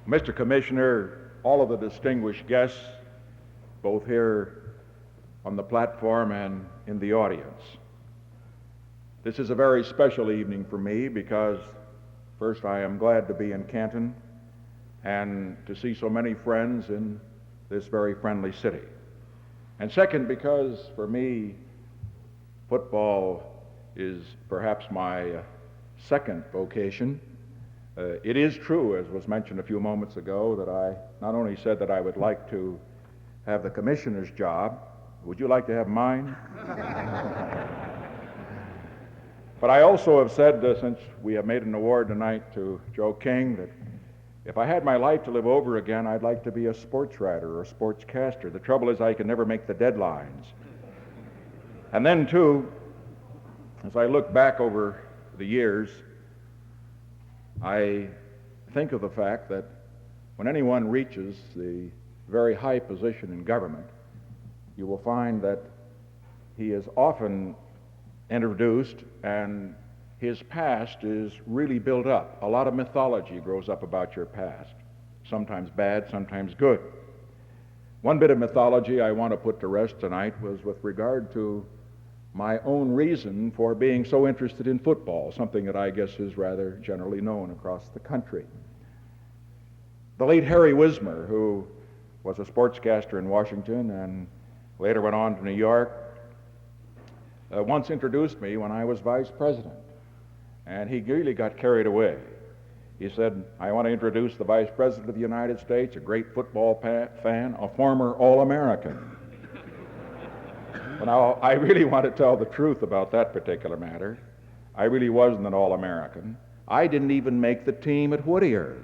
Mr. Commissioner, all of the distinguished guests, both here on the platform and in the audience. This is a very special evening for me because, first, I am glad to be in Canton and to see so many friends in this very friendly city. And second, because for me, football is perhaps my second vocation. It is true, as was mentioned a few moments ago, that I not only said that I would like to have the commissioner's job. Would you like to have mine? But I also have said, since we have made an award tonight to Joe King, that if I had my life to live over again, I'd like to be a sports writer or a sportscaster. The trouble is I can never make the deadlines. And then, too, as I look back over the years, I think of the fact that when anyone reaches the very high position in government, you will find that he is often introduced and his past is really built up. A lot of mythology grows up about your past, sometimes bad, sometimes good. One bit of mythology I want to put to rest tonight was with regard to my own reason for being so interested in football, something that I guess is rather generally known across the country. The late Harry Wismer, who was a sportscaster in Washington and later went on to New York, once introduced me when I was vice president, and he really got carried away. He said, "I want to introduce the vice president of the United States, a great football fan, a former All-American." Well, now, I really want to tell the truth about that particular matter. I really wasn't an All-American. I didn't even make the team at Whittier.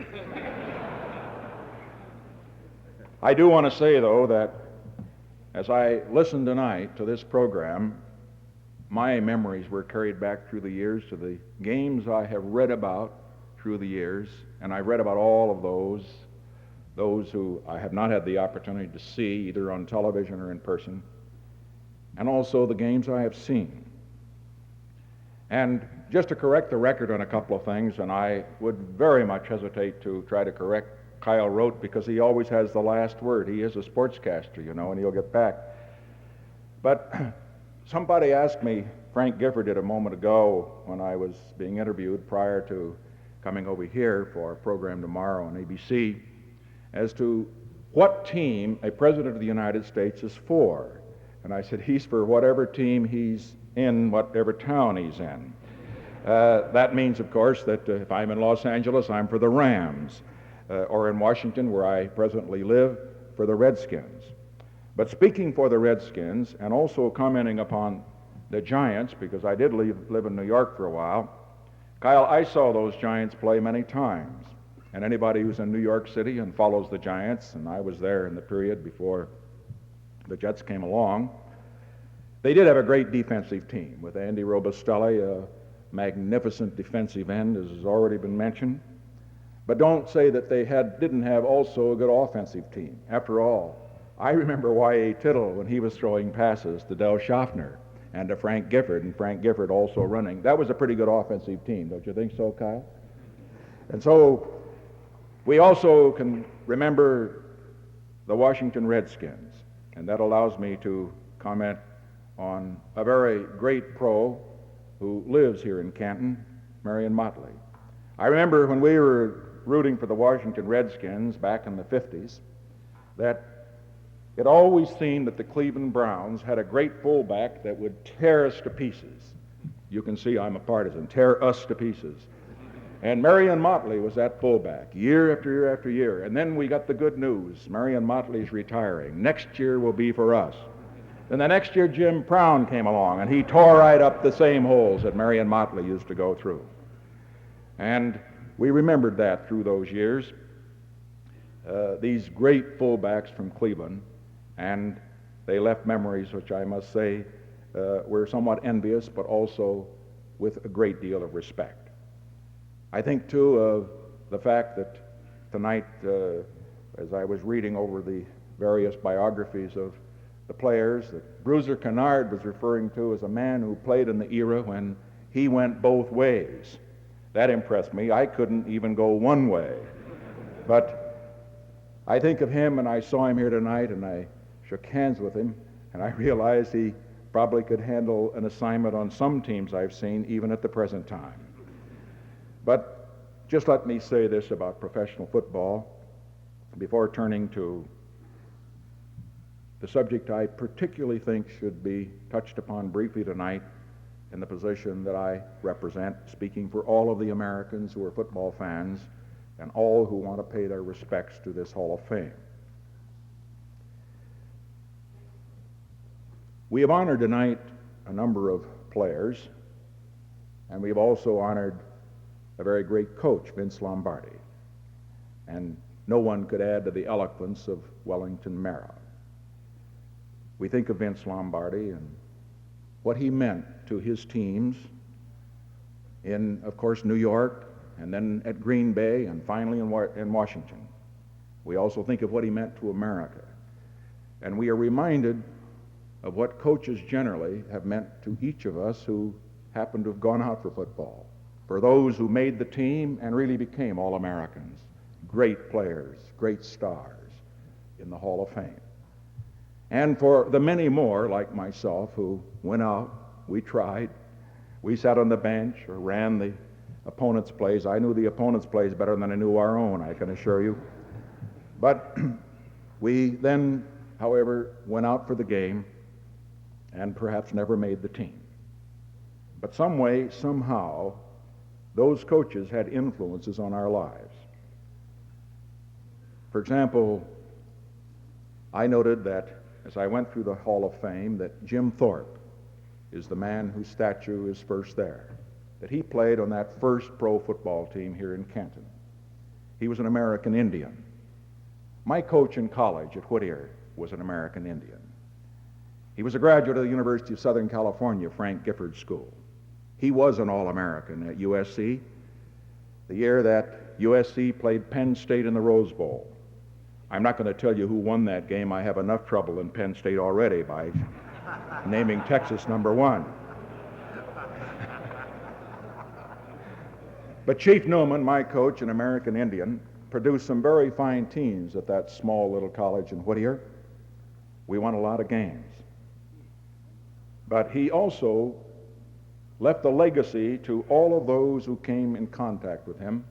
I do want to say, though, that as I listened tonight to this program, my memories were carried back through the years to the games I have read about through the years, and I read about all of those who I have not had the opportunity to see, either on television or in person, and also the games I have seen. And just to correct the record on a couple of things, and I would very much hesitate to try to correct Kyle Rote because he always has the last word. He is a sportscaster, you know, and he'll get back. But somebody asked me, Frank Gifford did a moment ago when I was being interviewed prior to coming over here for our program tomorrow on ABC, as to what team a president of the United States is for. And I said, he's for whatever team he's in, whatever town he's in. That means, of course, that if I'm in Los Angeles, I'm for the Rams, or in Washington, where I presently live, for the Redskins. But speaking for the Redskins, and also commenting upon the Giants, because I did live in New York for a while, Kyle, I saw those Giants play many times. And anybody who's in New York City and follows the Giants, and I was there in the period before the Jets came along, they did have a great defensive team with Andy Robustelli, a magnificent defensive end, as has already been mentioned. But don't say that they didn't have also a good offensive team. After all, I remember Y.A. Tittle when he was throwing passes to Del Schaffner and to Frank Gifford, and Frank Gifford also running. That was a pretty good offensive team, don't you think so, Kyle? And so we also can remember the Washington Redskins, and that allows me to comment on a very great pro who lives here in Canton, Marion Motley. I remember when we were rooting for the Washington Redskins back in the 50s, that it always seemed that the Cleveland Browns had a great fullback that would tear us to pieces. You can see I'm a partisan, tear us to pieces. And Marion Motley was that fullback, year after year after year. And then we got the good news, Marion Motley's retiring. Next year will be for us. Then the next year, Jim Brown came along, and he tore right up the same holes that Marion Motley used to go through. And we remembered that through those years, these great fullbacks from Cleveland, and they left memories which I must say were somewhat envious, but also with a great deal of respect. I think, too, of the fact that tonight, as I was reading over the various biographies of the players, that Bruiser Kennard was referring to as a man who played in the era when he went both ways. That impressed me. I couldn't even go one way. But I think of him, and I saw him here tonight, and I shook hands with him, and I realized he probably could handle an assignment on some teams I've seen, even at the present time. But just let me say this about professional football before turning to the subject I particularly think should be touched upon briefly tonight in the position that I represent, speaking for all of the Americans who are football fans and all who want to pay their respects to this Hall of Fame. We have honored tonight a number of players, and we've also honored a very great coach, Vince Lombardi. And no one could add to the eloquence of Wellington Mara. We think of Vince Lombardi and what he meant to his teams in, of course, New York, and then at Green Bay, and finally in Washington. We also think of what he meant to America. And we are reminded of what coaches generally have meant to each of us who happen to have gone out for football, for those who made the team and really became All-Americans, great players, great stars in the Hall of Fame. And for the many more, like myself, who went out, we tried, we sat on the bench or ran the opponent's plays. I knew the opponent's plays better than I knew our own, I can assure you. But we then, however, went out for the game and perhaps never made the team. But some way, somehow, those coaches had influences on our lives. For example, I noted that as I went through the Hall of Fame that Jim Thorpe is the man whose statue is first there, that he played on that first pro football team here in Canton. He was an American Indian. My coach in college at Whittier was an American Indian. He was a graduate of the University of Southern California, Frank Gifford School. He was an All-American at USC, the year that USC played Penn State in the Rose Bowl. I'm not going to tell you who won that game. I have enough trouble in Penn State already by naming Texas #1. But Chief Newman, my coach, an American Indian, produced some very fine teams at that small little college in Whittier. We won a lot of games. But he also left a legacy to all of those who came in contact with him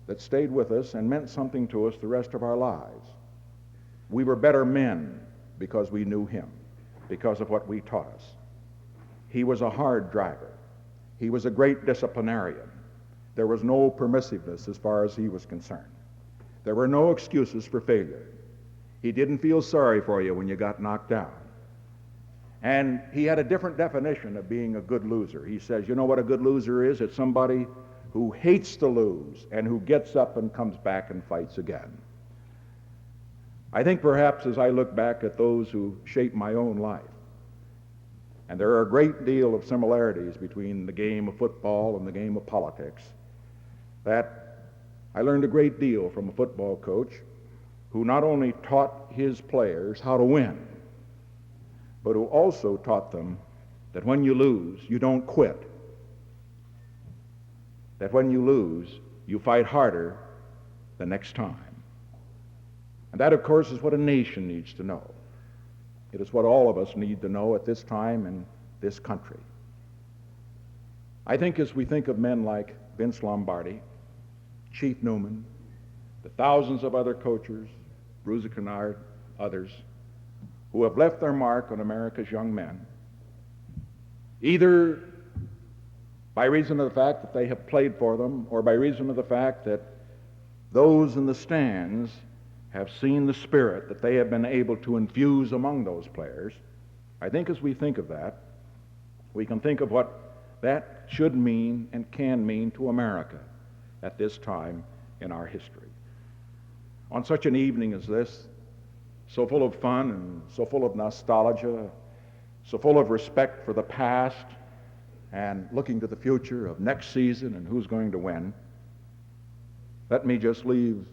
that stayed with us and meant something to us the rest of our lives. We were better men because we knew him, because of what we taught us. He was a hard driver. He was a great disciplinarian. There was no permissiveness as far as he was concerned. There were no excuses for failure. He didn't feel sorry for you when you got knocked down. And he had a different definition of being a good loser. He says, you know what a good loser is? It's somebody who hates to lose and who gets up and comes back and fights again. I think perhaps as I look back at those who shaped my own life, and there are a great deal of similarities between the game of football and the game of politics, that I learned a great deal from a football coach who not only taught his players how to win, but who also taught them that when you lose, you don't quit. That when you lose, you fight harder the next time. And that, of course, is what a nation needs to know. It is what all of us need to know at this time in this country. I think as we think of men like Vince Lombardi, Chief Newman, the thousands of other coaches, Bruce Kennard, others, who have left their mark on America's young men, either by reason of the fact that they have played for them, or by reason of the fact that those in the stands have seen the spirit that they have been able to infuse among those players. I think as we think of that, we can think of what that should mean and can mean to America at this time in our history. On such an evening as this, so full of fun and so full of nostalgia, so full of respect for the past, and looking to the future of next season and who's going to win, let me just leave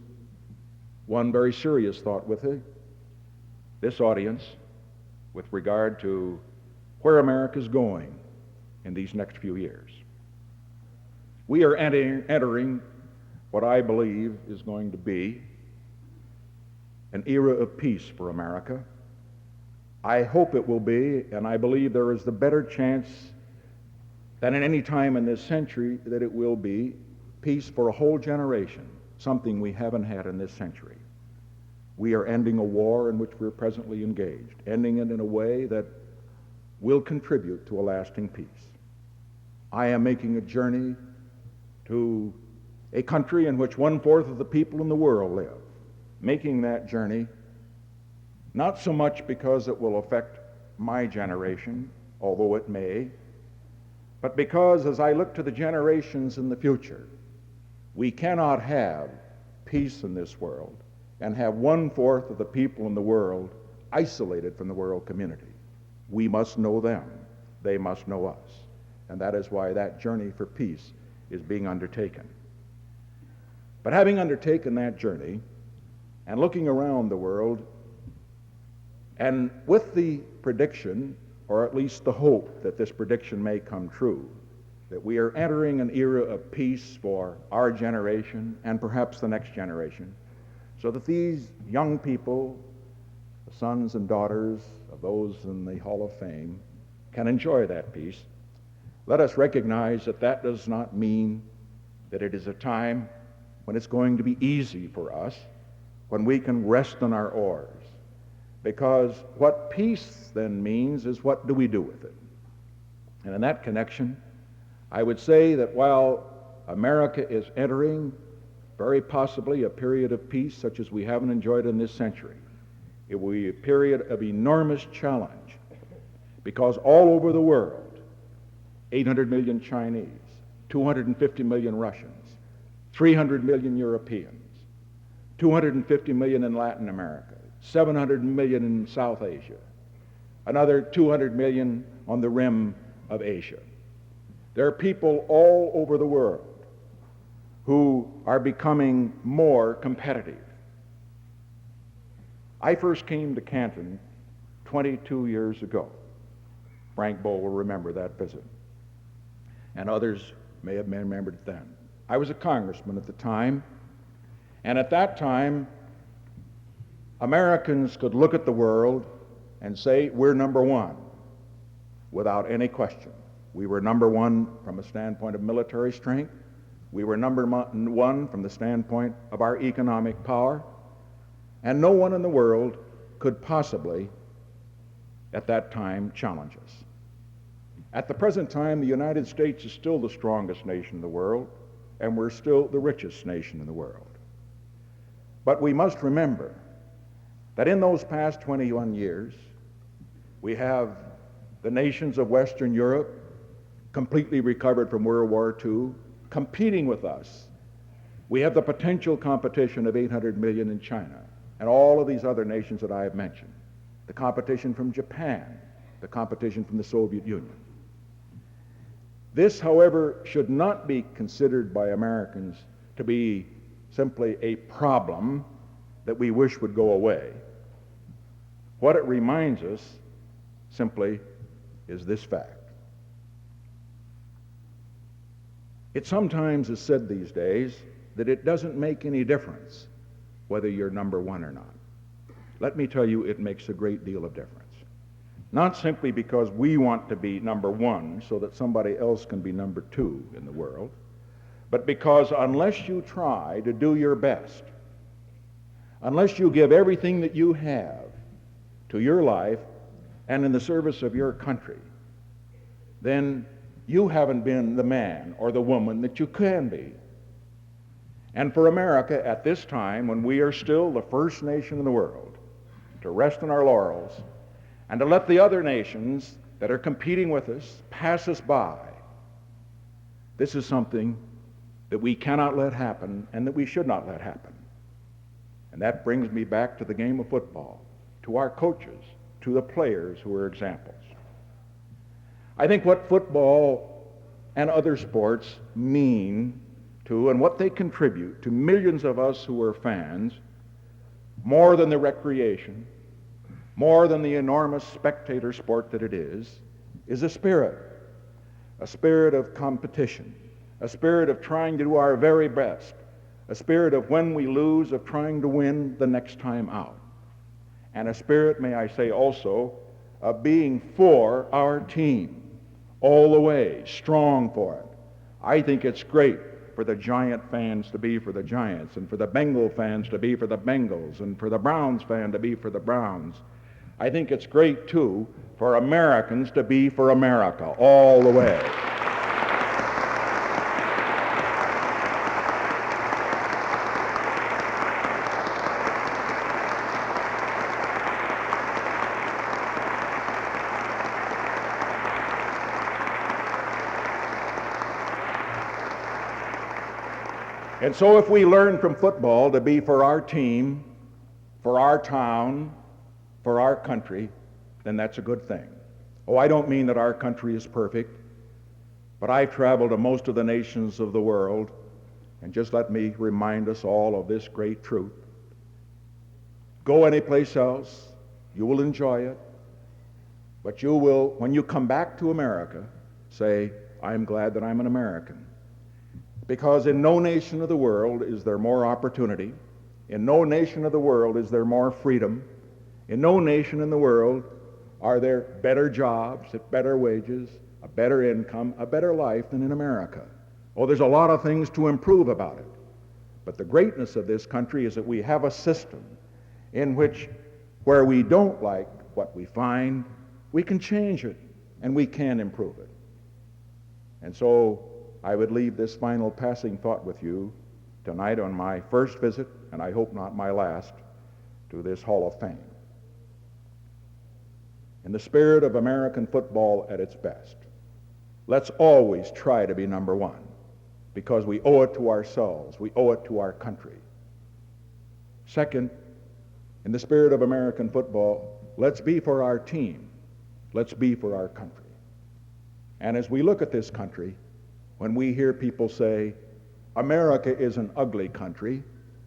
one very serious thought with this audience with regard to where America's going in these next few years. We are entering what I believe is going to be an era of peace for America. I hope it will be, and I believe there is the better chance than at any time in this century that it will be peace for a whole generation, something we haven't had in this century. We are ending a war in which we're presently engaged, ending it in a way that will contribute to a lasting peace. I am making a journey to a country in which 1/4 of the people in the world live, making that journey not so much because it will affect my generation, although it may, but because as I look to the generations in the future, we cannot have peace in this world and have 1/4 of the people in the world isolated from the world community. We must know them. They must know us. And that is why that journey for peace is being undertaken. But having undertaken that journey and looking around the world, and with the prediction, or at least the hope that this prediction may come true, that we are entering an era of peace for our generation and perhaps the next generation, so that these young people, the sons and daughters of those in the Hall of Fame, can enjoy that peace. Let us recognize that that does not mean that it is a time when it's going to be easy for us, when we can rest on our oars. Because what peace then means is, what do we do with it? And in that connection, I would say that while America is entering very possibly a period of peace such as we haven't enjoyed in this century, it will be a period of enormous challenge, because all over the world, 800 million Chinese, 250 million Russians, 300 million Europeans, 250 million in Latin America, 700 million in South Asia, another 200 million on the rim of Asia. There are people all over the world who are becoming more competitive. I first came to Canton 22 years ago. Frank Bull will remember that visit, and others may have remembered it then. I was a congressman at the time, and at that time, Americans could look at the world and say, we're number one, without any question. We were number one from a standpoint of military strength. We were number one from the standpoint of our economic power. And no one in the world could possibly, at that time, challenge us. At the present time, the United States is still the strongest nation in the world, and we're still the richest nation in the world. But we must remember that in those past 21 years, we have the nations of Western Europe completely recovered from World War II, competing with us. We have the potential competition of 800 million in China and all of these other nations that I have mentioned. The competition from Japan, the competition from the Soviet Union. This, however, should not be considered by Americans to be simply a problem that we wish would go away. What it reminds us simply is this fact. It sometimes is said these days that it doesn't make any difference whether you're number one or not. Let me tell you, it makes a great deal of difference. Not simply because we want to be number one so that somebody else can be number two in the world, but because unless you try to do your best, unless you give everything that you have to your life and in the service of your country, then you haven't been the man or the woman that you can be. And for America at this time, when we are still the first nation in the world to rest on our laurels and to let the other nations that are competing with us pass us by, this is something that we cannot let happen and that we should not let happen. And that brings me back to the game of football, to our coaches, to the players who are examples. I think what football and other sports mean to, and what they contribute to millions of us who are fans, more than the recreation, more than the enormous spectator sport that it is a spirit of competition, a spirit of trying to do our very best, a spirit of when we lose, of trying to win the next time out. and a spirit, may I say also, of being for our team all the way, strong for it. I think it's great for the Giant fans to be for the Giants, and for the Bengal fans to be for the Bengals, and for the Browns fan to be for the Browns. I think it's great, too, for Americans to be for America all the way. And so if we learn from football to be for our team, for our town, for our country, then that's a good thing. Oh, I don't mean that our country is perfect, but I've traveled to most of the nations of the world, and just let me remind us all of this great truth. Go anyplace else, you will enjoy it, but you will, when you come back to America, say, I'm glad that I'm an American. Because in no nation of the world is there more opportunity. In no nation of the world is there more freedom. In no nation in the world are there better jobs at better wages, a better income, a better life than in America. Oh, there's a lot of things to improve about it. But the greatness of this country is that we have a system in which, where we don't like what we find, we can change it and we can improve it. And so I would leave this final passing thought with you tonight on my first visit, and I hope not my last, to this Hall of Fame. In the spirit of American football at its best, let's always try to be number one, because we owe it to ourselves, we owe it to our country. Second, in the spirit of American football, let's be for our team, let's be for our country. And as we look at this country, when we hear people say, America is an ugly country,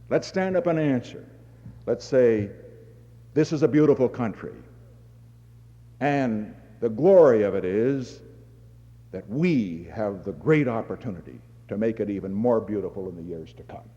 let's stand up and answer. Let's say, this is a beautiful country. And the glory of it is that we have the great opportunity to make it even more beautiful in the years to come.